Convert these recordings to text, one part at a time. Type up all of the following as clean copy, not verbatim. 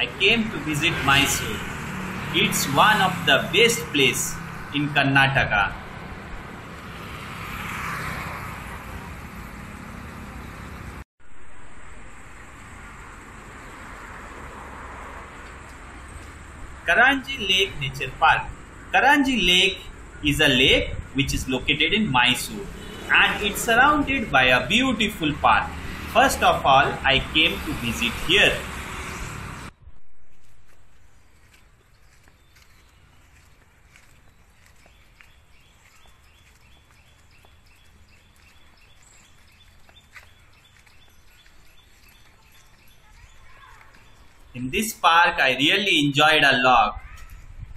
I came to visit Mysore. It's one of the best place in Karnataka. Karanji Lake Nature Park. Karanji Lake is a lake which is located in Mysore and it's surrounded by a beautiful park. First of all, I came to visit here. In this park, I really enjoyed a lot.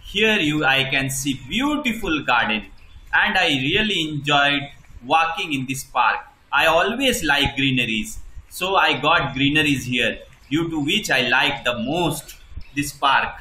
Here I can see beautiful garden and I really enjoyed walking in this park. I always like greeneries. So I got greeneries here due to which I like the most this park.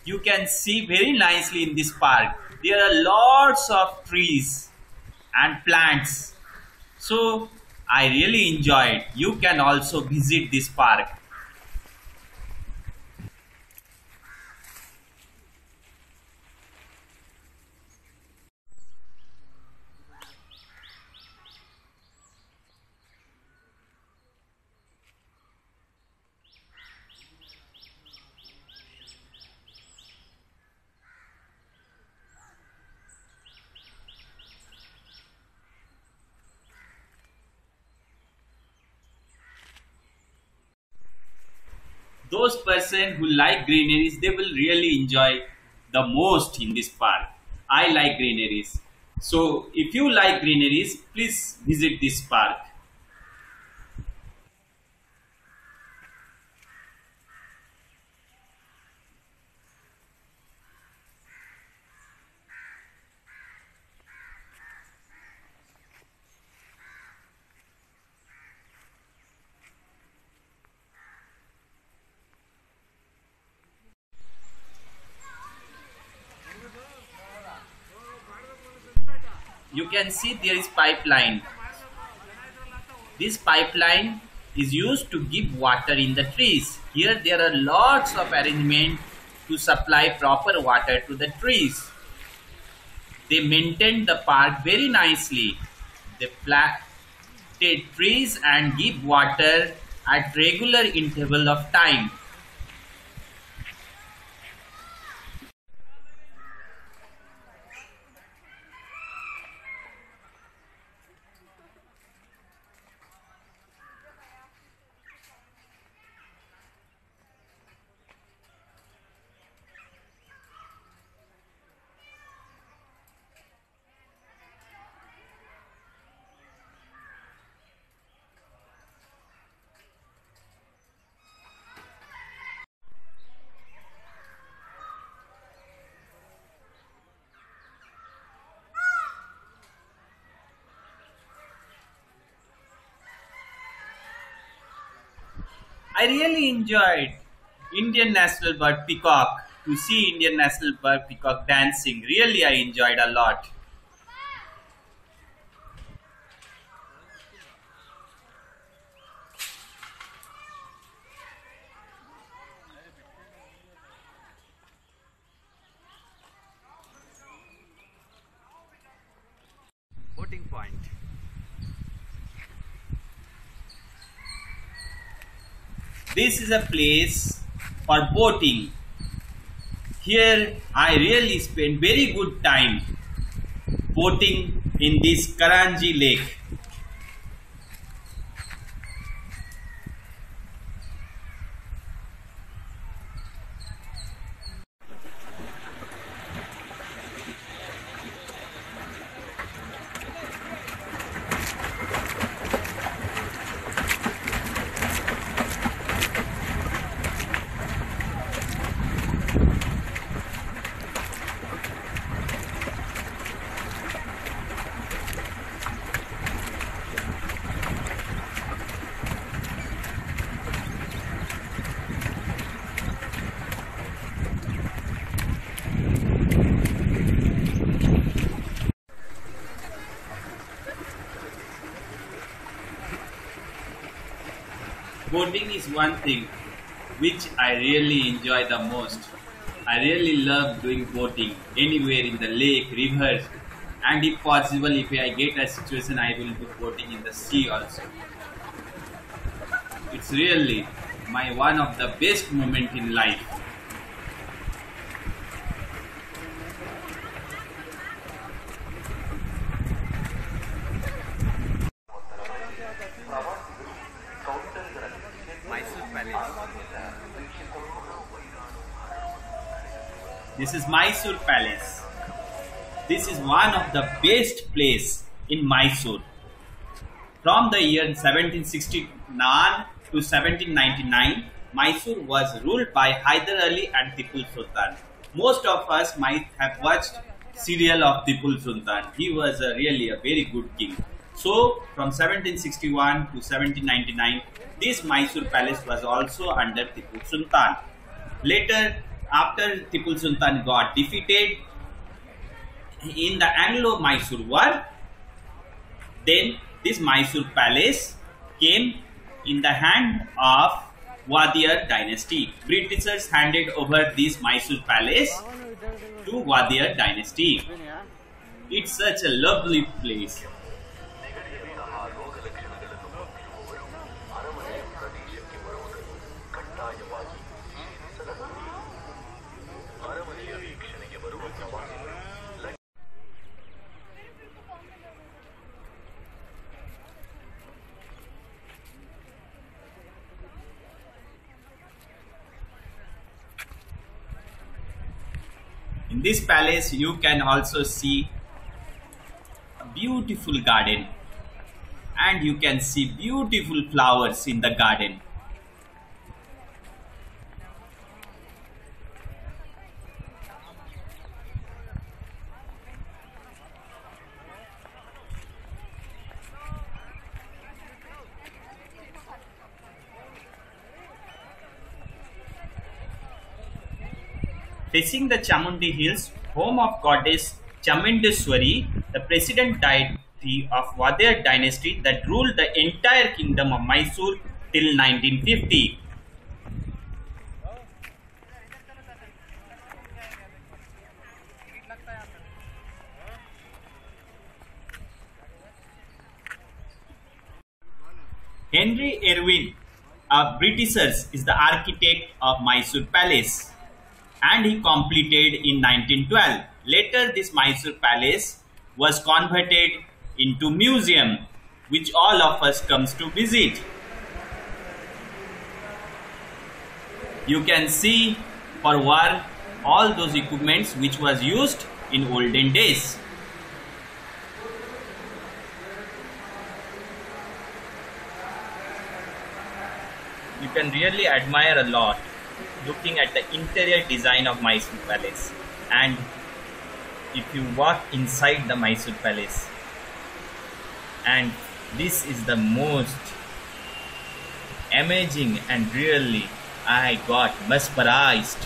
You can see very nicely in this park. There are lots of trees and plants. So I really enjoyed. You can also visit this park. Those person who like greeneries, they will really enjoy the most in this park. I like greeneries. So if you like greeneries, please visit this park. You can see there is pipeline. This pipeline is used to give water in the trees. Here there are lots of arrangement to supply proper water to the trees. They maintain the park very nicely. They planted trees and give water at regular interval of time. I really enjoyed Indian National Bird Peacock. To see Indian National Bird Peacock dancing, really I enjoyed a lot. this is a place for boating. Here I really spent very good time boating in this Karanji lake. Boating is one thing which I really enjoy the most. I really love doing boating anywhere in the lake, rivers, and if possible, if I get a situation, I will do boating in the sea also. It's really my one of the best moment in life. Mysore Palace. This is Mysore Palace. This is one of the best place in Mysore. From the year 1769 to 1799, Mysore was ruled by Hyder Ali and Tipu Sultan. Most of us might have watched serial of Tipu Sultan. He was really a very good king. So from 1761 to 1799, this Mysore Palace was also under Tipu Sultan. Later, after Tipu Sultan got defeated in the Anglo-Mysore War, then this Mysore Palace came in the hand of Wadiyar dynasty. Britishers handed over this Mysore Palace to Wadiyar dynasty. It's such a lovely place. In this palace, you can also see a beautiful garden, and you can see beautiful flowers in the garden. Facing the Chamundi Hills, home of goddess Chamundeswari, the president deity of Wadiyar dynasty that ruled the entire kingdom of Mysore till 1950. Henry Irwin, a Britisher, is the architect of Mysore Palace, and he completed in 1912. Later, this Mysore Palace was converted into museum, which all of us comes to visit. You can see for war all those equipments which was used in olden days. You can really admire a lot looking at the interior design of Mysore Palace, and if you walk inside the Mysore Palace, and this is the most amazing, and really I got mesmerized.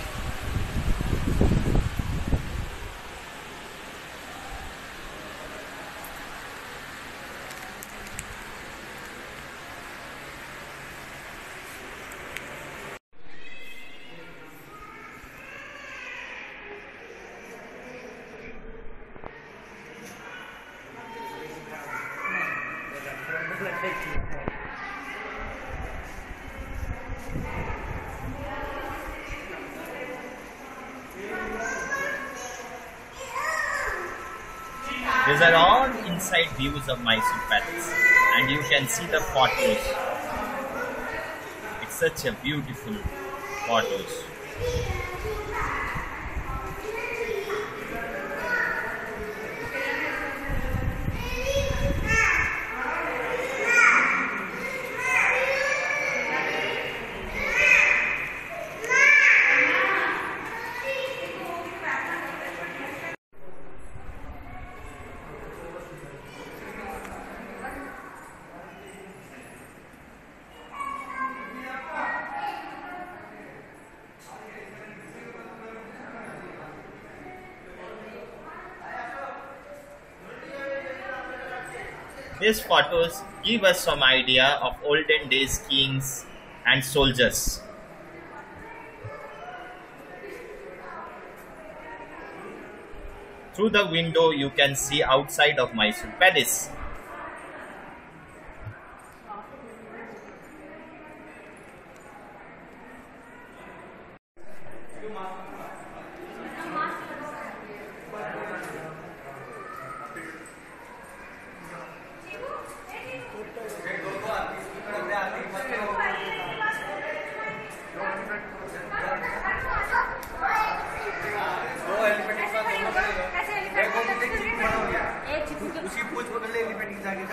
are all inside views of Mysore Palace, and you can see the photos. It's such a beautiful photos. These photos give us some idea of olden days kings and soldiers. Through the window you can see outside of Mysore Palace. उसी पूछ पकड़ ले elephant की जाके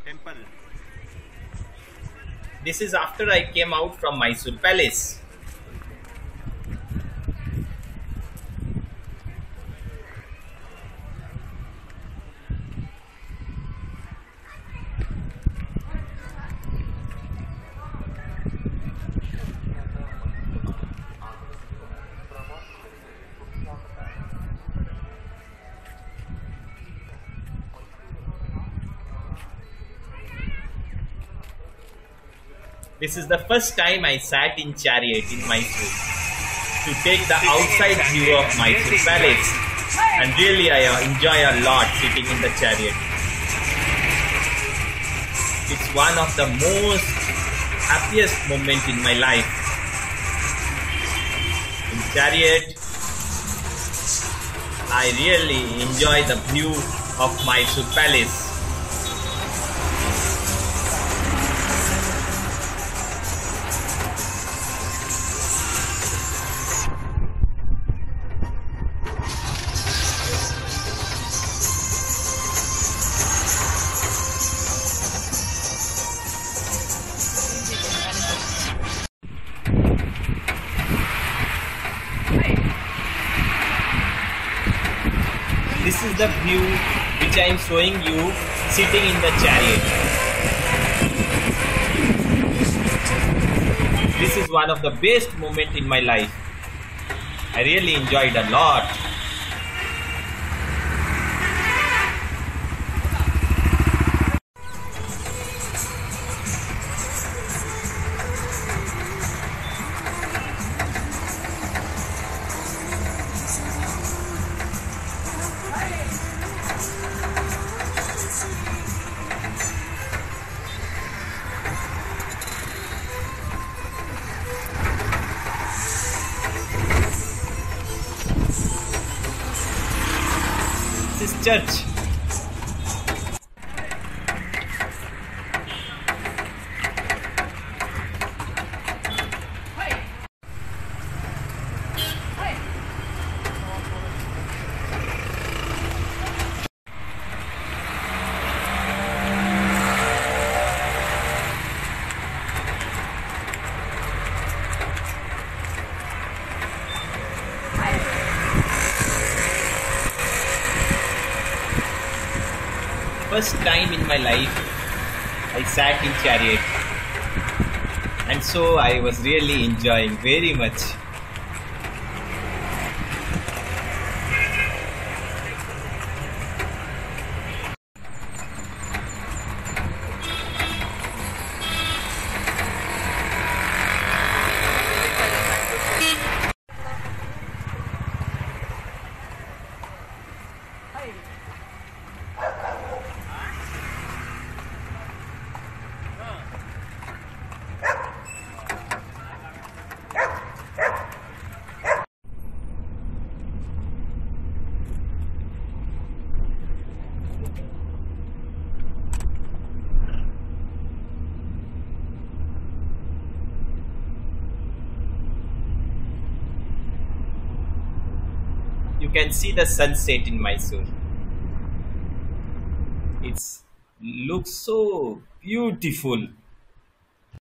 temple. This is after I came out from Mysore Palace. This is the first time I sat in chariot in Mysore to take the outside view of Mysore Palace, and really I enjoy a lot sitting in the chariot. It's one of the most happiest moments in my life. In chariot, I really enjoy the view of Mysore Palace. This is the view which I am showing you sitting in the chariot. This is one of the best moments in my life. I really enjoyed a lot. This is church. First time in my life I sat in chariot. And so I was really enjoying very much. You can see the sunset in Mysore. It looks so beautiful.